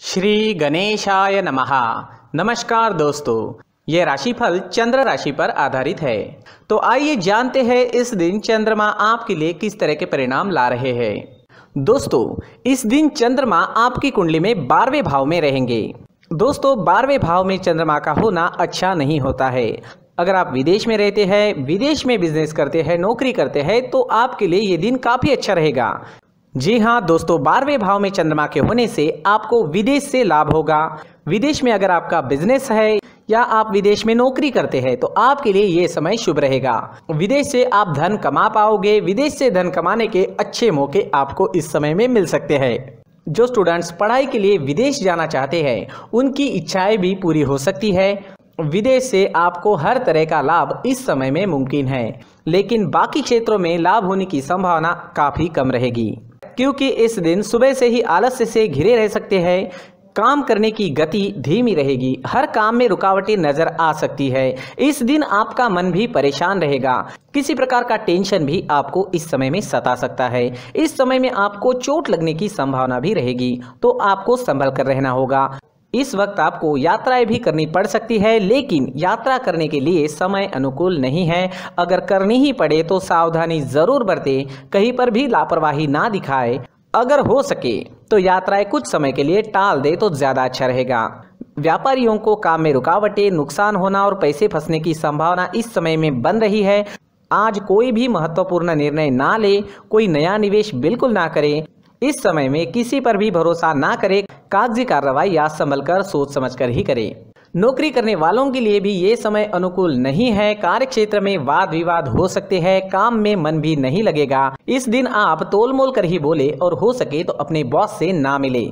श्री गणेशाय नमः। नमस्कार दोस्तों, ये राशिफल चंद्र राशि पर आधारित है। तो आइए जानते हैं इस दिन चंद्रमा आपके लिए किस तरह के परिणाम ला रहे हैं। दोस्तों, इस दिन चंद्रमा आपकी कुंडली में 12वें भाव में रहेंगे। दोस्तों, 12वें भाव में चंद्रमा का होना अच्छा नहीं होता है। अगर आप विदेश में रहते हैं, विदेश में बिजनेस करते हैं, नौकरी करते हैं, तो आपके लिए ये दिन काफ़ी अच्छा रहेगा। जी हाँ दोस्तों, 12वें भाव में चंद्रमा के होने से आपको विदेश से लाभ होगा। विदेश में अगर आपका बिजनेस है या आप विदेश में नौकरी करते हैं तो आपके लिए ये समय शुभ रहेगा। विदेश से आप धन कमा पाओगे। विदेश से धन कमाने के अच्छे मौके आपको इस समय में मिल सकते हैं। जो स्टूडेंट्स पढ़ाई के लिए विदेश जाना चाहते हैं उनकी इच्छाएं भी पूरी हो सकती है। विदेश से आपको हर तरह का लाभ इस समय में मुमकिन है, लेकिन बाकी क्षेत्रों में लाभ होने की संभावना काफ़ी कम रहेगी, क्योंकि इस दिन सुबह से ही आलस्य से घिरे रह सकते हैं। काम करने की गति धीमी रहेगी। हर काम में रुकावटें नजर आ सकती है। इस दिन आपका मन भी परेशान रहेगा। किसी प्रकार का टेंशन भी आपको इस समय में सता सकता है। इस समय में आपको चोट लगने की संभावना भी रहेगी, तो आपको संभल कर रहना होगा। इस वक्त आपको यात्राएं भी करनी पड़ सकती है, लेकिन यात्रा करने के लिए समय अनुकूल नहीं है। अगर करनी ही पड़े तो सावधानी जरूर बरतें, कहीं पर भी लापरवाही ना दिखाए। अगर हो सके तो यात्राएं कुछ समय के लिए टाल दे तो ज़्यादा अच्छा रहेगा। व्यापारियों को काम में रुकावटें, नुकसान होना और पैसे फंसने की संभावना इस समय में बन रही है। आज कोई भी महत्वपूर्ण निर्णय ना ले, कोई नया निवेश बिल्कुल ना करें। इस समय में किसी पर भी भरोसा ना करें। कागजी कार्रवाई या संभल कर सोच समझ कर ही करें। नौकरी करने वालों के लिए भी ये समय अनुकूल नहीं है। कार्य क्षेत्र में वाद विवाद हो सकते हैं। काम में मन भी नहीं लगेगा। इस दिन आप तोल मोल कर ही बोले और हो सके तो अपने बॉस से ना मिले।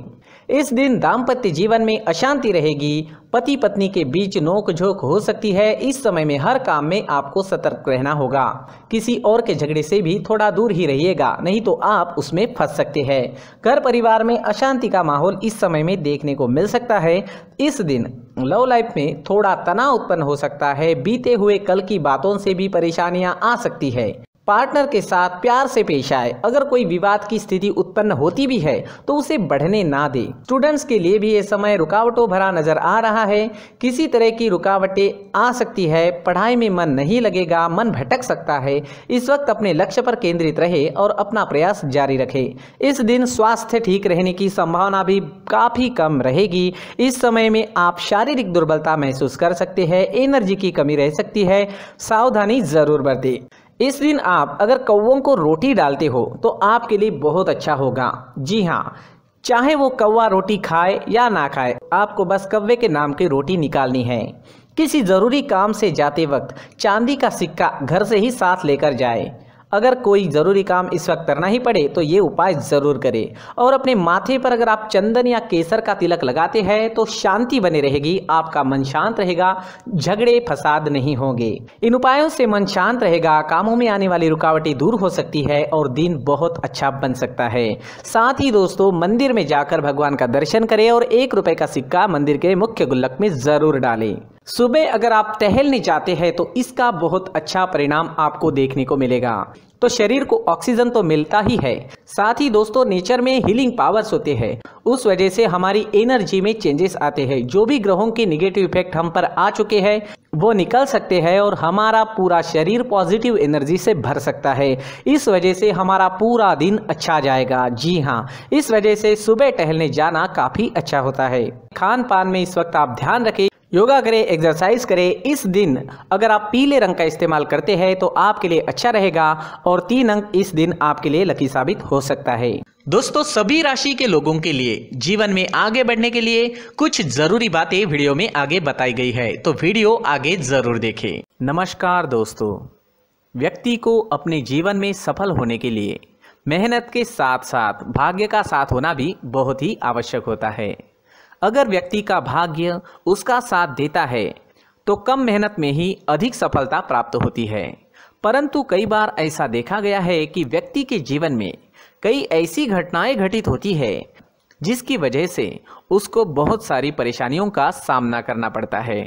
इस दिन दाम्पत्य जीवन में अशांति रहेगी। पति पत्नी के बीच नोक झोंक हो सकती है। इस समय में हर काम में आपको सतर्क रहना होगा। किसी और के झगड़े से भी थोड़ा दूर ही रहिएगा, नहीं तो आप उसमें फंस सकते हैं। घर परिवार में अशांति का माहौल इस समय में देखने को मिल सकता है। इस दिन लव लाइफ में थोड़ा तनाव उत्पन्न हो सकता है। बीते हुए कल की बातों से भी परेशानियां आ सकती है। पार्टनर के साथ प्यार से पेश आए। अगर कोई विवाद की स्थिति उत्पन्न होती भी है तो उसे बढ़ने ना दे। स्टूडेंट्स के लिए भी ये समय रुकावटों भरा नजर आ रहा है। किसी तरह की रुकावटें आ सकती है। पढ़ाई में मन नहीं लगेगा, मन भटक सकता है। इस वक्त अपने लक्ष्य पर केंद्रित रहे और अपना प्रयास जारी रखे। इस दिन स्वास्थ्य ठीक रहने की संभावना भी काफी कम रहेगी। इस समय में आप शारीरिक दुर्बलता महसूस कर सकते हैं। एनर्जी की कमी रह सकती है। सावधानी जरूर बरतें। इस दिन आप अगर कौवों को रोटी डालते हो तो आपके लिए बहुत अच्छा होगा। जी हाँ, चाहे वो कौवा रोटी खाए या ना खाए, आपको बस कौवे के नाम की रोटी निकालनी है। किसी ज़रूरी काम से जाते वक्त चांदी का सिक्का घर से ही साथ लेकर जाए। अगर कोई ज़रूरी काम इस वक्त करना ही पड़े तो ये उपाय ज़रूर करें। और अपने माथे पर अगर आप चंदन या केसर का तिलक लगाते हैं तो शांति बनी रहेगी। आपका मन शांत रहेगा, झगड़े फसाद नहीं होंगे। इन उपायों से मन शांत रहेगा, कामों में आने वाली रुकावटें दूर हो सकती है और दिन बहुत अच्छा बन सकता है। साथ ही दोस्तों, मंदिर में जाकर भगवान का दर्शन करें और 1 रुपए का सिक्का मंदिर के मुख्य गुल्लक में ज़रूर डालें। सुबह अगर आप टहलने जाते हैं तो इसका बहुत अच्छा परिणाम आपको देखने को मिलेगा। तो शरीर को ऑक्सीजन तो मिलता ही है, साथ ही दोस्तों नेचर में हीलिंग पावर्स होते हैं। उस वजह से हमारी एनर्जी में चेंजेस आते हैं। जो भी ग्रहों के निगेटिव इफेक्ट हम पर आ चुके हैं वो निकल सकते हैं और हमारा पूरा शरीर पॉजिटिव एनर्जी से भर सकता है। इस वजह से हमारा पूरा दिन अच्छा जाएगा। जी हाँ, इस वजह से सुबह टहलने जाना काफ़ी अच्छा होता है। खान पान में इस वक्त आप ध्यान रखें, योगा करें, एक्सरसाइज करें। इस दिन अगर आप पीले रंग का इस्तेमाल करते हैं तो आपके लिए अच्छा रहेगा और 3 अंक इस दिन आपके लिए लकी साबित हो सकता है। दोस्तों, सभी राशि के लोगों के लिए जीवन में आगे बढ़ने के लिए कुछ जरूरी बातें वीडियो में आगे बताई गई है, तो वीडियो आगे जरूर देखें। नमस्कार दोस्तों, व्यक्ति को अपने जीवन में सफल होने के लिए मेहनत के साथ साथ भाग्य का साथ होना भी बहुत ही आवश्यक होता है। अगर व्यक्ति का भाग्य उसका साथ देता है तो कम मेहनत में ही अधिक सफलता प्राप्त होती है। परंतु कई बार ऐसा देखा गया है कि व्यक्ति के जीवन में कई ऐसी घटनाएं घटित होती है जिसकी वजह से उसको बहुत सारी परेशानियों का सामना करना पड़ता है।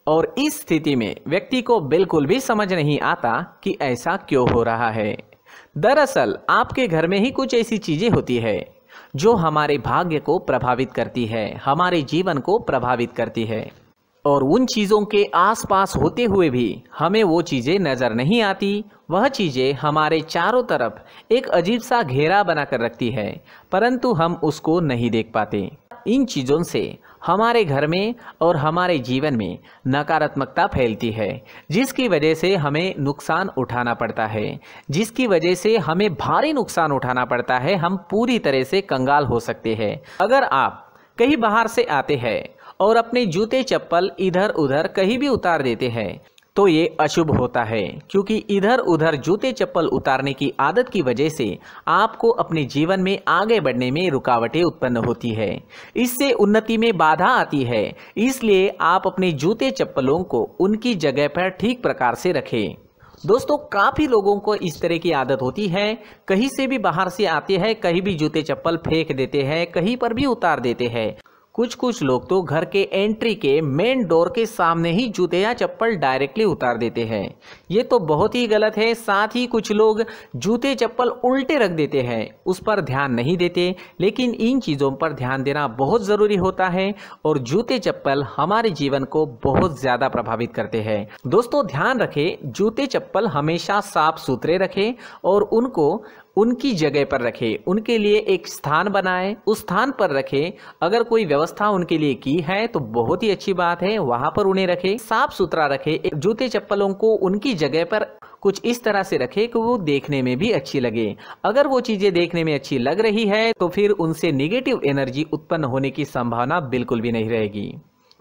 और इस स्थिति में व्यक्ति को बिल्कुल भी समझ नहीं आता कि ऐसा क्यों हो रहा है। दरअसल आपके घर में ही कुछ ऐसी चीजें होती है जो हमारे भाग्य को प्रभावित करती है, हमारे जीवन को प्रभावित करती है। और उन चीज़ों के आसपास होते हुए भी हमें वो चीज़ें नज़र नहीं आती। वह चीज़ें हमारे चारों तरफ एक अजीब सा घेरा बनाकर रखती है, परंतु हम उसको नहीं देख पाते। इन चीज़ों से हमारे घर में और हमारे जीवन में नकारात्मकता फैलती है, जिसकी वजह से हमें नुकसान उठाना पड़ता है, जिसकी वजह से हमें भारी नुकसान उठाना पड़ता है। हम पूरी तरह से कंगाल हो सकते हैं। अगर आप कहीं बाहर से आते हैं और अपने जूते चप्पल इधर उधर कहीं भी उतार देते हैं तो ये अशुभ होता है, क्योंकि इधर उधर जूते चप्पल उतारने की आदत की वजह से आपको अपने जीवन में आगे बढ़ने में रुकावटें उत्पन्न होती है। इससे उन्नति में बाधा आती है। इसलिए आप अपने जूते चप्पलों को उनकी जगह पर ठीक प्रकार से रखें। दोस्तों, काफ़ी लोगों को इस तरह की आदत होती है, कहीं से भी बाहर से आते हैं, कहीं भी जूते चप्पल फेंक देते हैं, कहीं पर भी उतार देते हैं। कुछ लोग तो घर के एंट्री के मेन डोर के सामने ही जूते या चप्पल डायरेक्टली उतार देते हैं। ये तो बहुत ही गलत है। साथ ही कुछ लोग जूते चप्पल उल्टे रख देते हैं, उस पर ध्यान नहीं देते। लेकिन इन चीज़ों पर ध्यान देना बहुत ज़रूरी होता है और जूते चप्पल हमारे जीवन को बहुत ज़्यादा प्रभावित करते हैं। दोस्तों, ध्यान रखें, जूते चप्पल हमेशा साफ सुथरे रखें और उनको उनकी जगह पर रखें। उनके लिए एक स्थान बनाएं, उस स्थान पर रखें। अगर कोई व्यवस्था उनके लिए की है तो बहुत ही अच्छी बात है, वहां पर उन्हें रखें, साफ सुथरा रखें। जूते चप्पलों को उनकी जगह पर कुछ इस तरह से रखें कि वो देखने में भी अच्छी लगे। अगर वो चीजें देखने में अच्छी लग रही है तो फिर उनसे निगेटिव एनर्जी उत्पन्न होने की संभावना बिल्कुल भी नहीं रहेगी।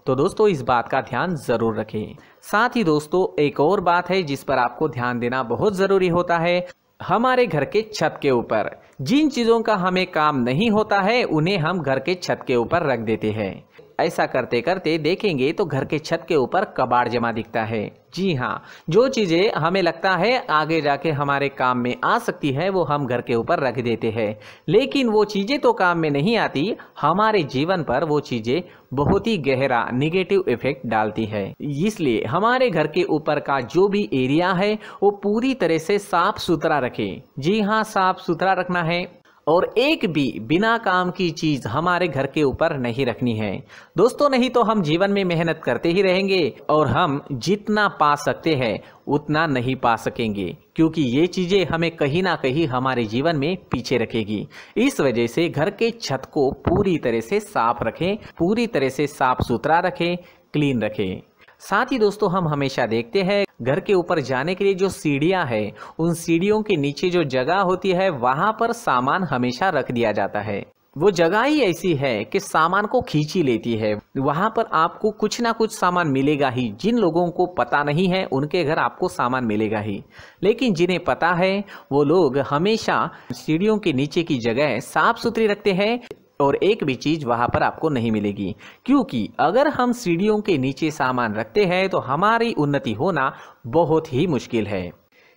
तो दोस्तों, इस बात का ध्यान जरूर रखें। साथ ही दोस्तों, एक और बात है जिस पर आपको ध्यान देना बहुत जरूरी होता है। हमारे घर के छत के ऊपर जिन चीज़ों का हमें काम नहीं होता है उन्हें हम घर के छत के ऊपर रख देते हैं। ऐसा करते करते देखेंगे तो घर के छत के ऊपर कबाड़ जमा दिखता है। जी हाँ, जो चीज़ें हमें लगता है आगे जाके हमारे काम में आ सकती है वो हम घर के ऊपर रख देते हैं, लेकिन वो चीज़ें तो काम में नहीं आती। हमारे जीवन पर वो चीज़ें बहुत ही गहरा निगेटिव इफेक्ट डालती है। इसलिए हमारे घर के ऊपर का जो भी एरिया है वो पूरी तरह से साफ सुथरा रखें। जी हाँ, साफ सुथरा रखना है और एक भी बिना काम की चीज हमारे घर के ऊपर नहीं रखनी है। दोस्तों, नहीं तो हम जीवन में मेहनत करते ही रहेंगे और हम जितना पा सकते हैं उतना नहीं पा सकेंगे, क्योंकि ये चीजें हमें कहीं ना कहीं हमारे जीवन में पीछे रखेगी। इस वजह से घर के छत को पूरी तरह से साफ रखें, पूरी तरह से साफ सुथरा रखें, क्लीन रखें। साथ ही दोस्तों, हम हमेशा देखते हैं घर के ऊपर जाने के लिए जो सीढ़ियां हैं, उन सीढ़ियों के नीचे जो जगह होती है वहां पर सामान हमेशा रख दिया जाता है। वो जगह ही ऐसी है कि सामान को खींच ही लेती है। वहां पर आपको कुछ ना कुछ सामान मिलेगा ही। जिन लोगों को पता नहीं है उनके घर आपको सामान मिलेगा ही, लेकिन जिन्हें पता है वो लोग हमेशा सीढ़ियों के नीचे की जगह साफ सुथरी रखते हैं और एक भी चीज वहां पर आपको नहीं मिलेगी। क्योंकि अगर हम सीढ़ियों के नीचे सामान रखते हैं तो हमारी उन्नति होना बहुत ही मुश्किल है।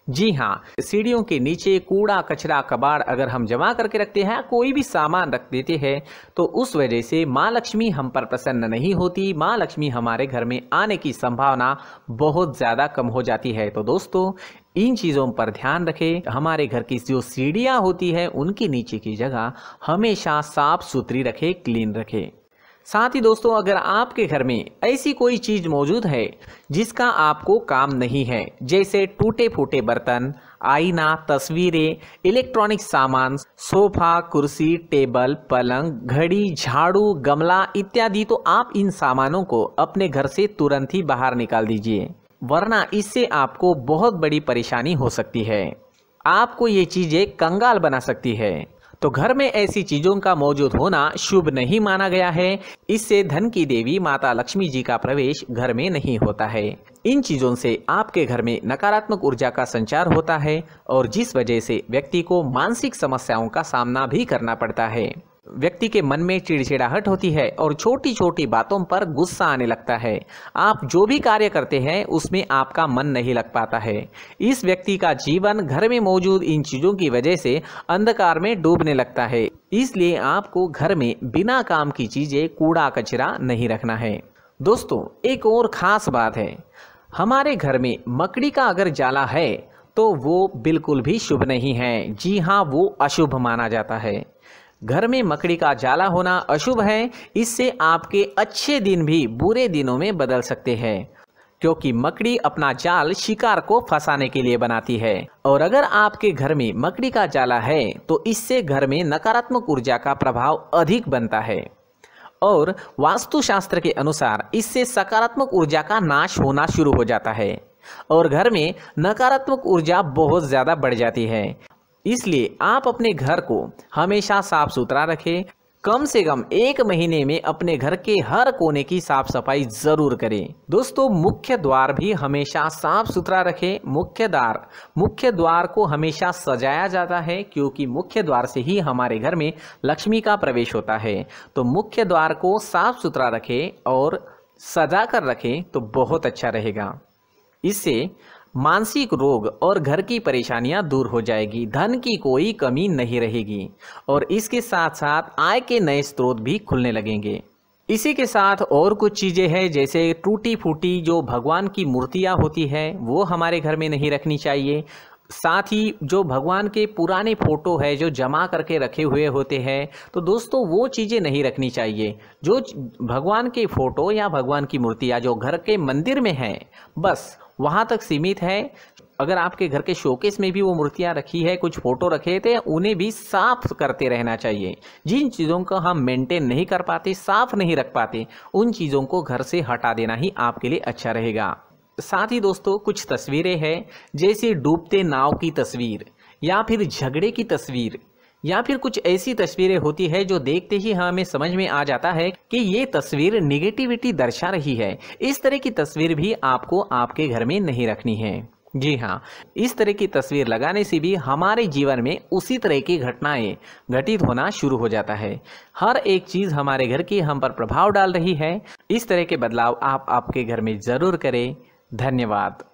जी हाँ, सीढ़ियों के नीचे कूड़ा कचरा कबाड़ अगर हम जमा करके रखते हैं, कोई भी सामान रख देते हैं, तो उस वजह से माँ लक्ष्मी हम पर प्रसन्न नहीं होती। माँ लक्ष्मी हमारे घर में आने की संभावना बहुत ज़्यादा कम हो जाती है। तो दोस्तों, इन चीज़ों पर ध्यान रखें। हमारे घर की जो सीढ़ियाँ होती है उनकी नीचे की जगह हमेशा साफ सुथरी रखें, क्लीन रखें। साथ ही दोस्तों, अगर आपके घर में ऐसी कोई चीज मौजूद है जिसका आपको काम नहीं है, जैसे टूटे फूटे बर्तन, आईना, तस्वीरें, इलेक्ट्रॉनिक सामान, सोफा, कुर्सी, टेबल, पलंग, घड़ी, झाड़ू, गमला इत्यादि, तो आप इन सामानों को अपने घर से तुरंत ही बाहर निकाल दीजिए, वरना इससे आपको बहुत बड़ी परेशानी हो सकती है। आपको ये चीजें कंगाल बना सकती है। तो घर में ऐसी चीजों का मौजूद होना शुभ नहीं माना गया है। इससे धन की देवी माता लक्ष्मी जी का प्रवेश घर में नहीं होता है। इन चीजों से आपके घर में नकारात्मक ऊर्जा का संचार होता है और जिस वजह से व्यक्ति को मानसिक समस्याओं का सामना भी करना पड़ता है। व्यक्ति के मन में चिड़चिड़ाहट होती है और छोटी छोटी बातों पर गुस्सा आने लगता है। आप जो भी कार्य करते हैं उसमें आपका मन नहीं लग पाता है। इस व्यक्ति का जीवन घर में मौजूद इन चीज़ों की वजह से अंधकार में डूबने लगता है। इसलिए आपको घर में बिना काम की चीज़ें, कूड़ा कचरा नहीं रखना है। दोस्तों, एक और ख़ास बात है, हमारे घर में मकड़ी का अगर जाला है तो वो बिल्कुल भी शुभ नहीं है। जी हाँ, वो अशुभ माना जाता है। घर में मकड़ी का जाला होना अशुभ है। इससे आपके अच्छे दिन भी बुरे दिनों में बदल सकते हैं, क्योंकि मकड़ी अपना जाल शिकार को फंसाने के लिए बनाती है। और अगर आपके घर में मकड़ी का जाला है तो इससे घर में नकारात्मक ऊर्जा का प्रभाव अधिक बनता है और वास्तुशास्त्र के अनुसार इससे सकारात्मक ऊर्जा का नाश होना शुरू हो जाता है और घर में नकारात्मक ऊर्जा बहुत ज़्यादा बढ़ जाती है। इसलिए आप अपने घर को हमेशा साफ सुथरा रखें। कम से कम 1 महीने में अपने घर के हर कोने की साफ सफाई जरूर करें। दोस्तों, मुख्य द्वार भी हमेशा साफ सुथरा रखें। मुख्य द्वार को हमेशा सजाया जाता है, क्योंकि मुख्य द्वार से ही हमारे घर में लक्ष्मी का प्रवेश होता है। तो मुख्य द्वार को साफ सुथरा रखें और सजा कर रखें तो बहुत अच्छा रहेगा। इससे मानसिक रोग और घर की परेशानियां दूर हो जाएगी, धन की कोई कमी नहीं रहेगी और इसके साथ साथ आय के नए स्रोत भी खुलने लगेंगे। इसी के साथ और कुछ चीज़ें हैं, जैसे टूटी फूटी जो भगवान की मूर्तियां होती है वो हमारे घर में नहीं रखनी चाहिए। साथ ही जो भगवान के पुराने फोटो है जो जमा करके रखे हुए होते हैं, तो दोस्तों वो चीज़ें नहीं रखनी चाहिए। जो भगवान के फोटो या भगवान की मूर्तियाँ जो घर के मंदिर में हैं बस वहाँ तक सीमित है। अगर आपके घर के शोकेस में भी वो मूर्तियाँ रखी है, कुछ फोटो रखे थे, उन्हें भी साफ करते रहना चाहिए। जिन चीज़ों को हम मेंटेन नहीं कर पाते, साफ नहीं रख पाते, उन चीज़ों को घर से हटा देना ही आपके लिए अच्छा रहेगा। साथ ही दोस्तों, कुछ तस्वीरें हैं, जैसे डूबते नाव की तस्वीर या फिर झगड़े की तस्वीर या फिर कुछ ऐसी तस्वीरें होती है जो देखते ही हमें समझ में आ जाता है कि ये तस्वीर निगेटिविटी दर्शा रही है। इस तरह की तस्वीर भी आपको आपके घर में नहीं रखनी है। जी हाँ, इस तरह की तस्वीर लगाने से भी हमारे जीवन में उसी तरह की घटनाएं घटित होना शुरू हो जाता है। हर एक चीज़ हमारे घर की हम पर प्रभाव डाल रही है। इस तरह के बदलाव आप आपके घर में ज़रूर करें। धन्यवाद।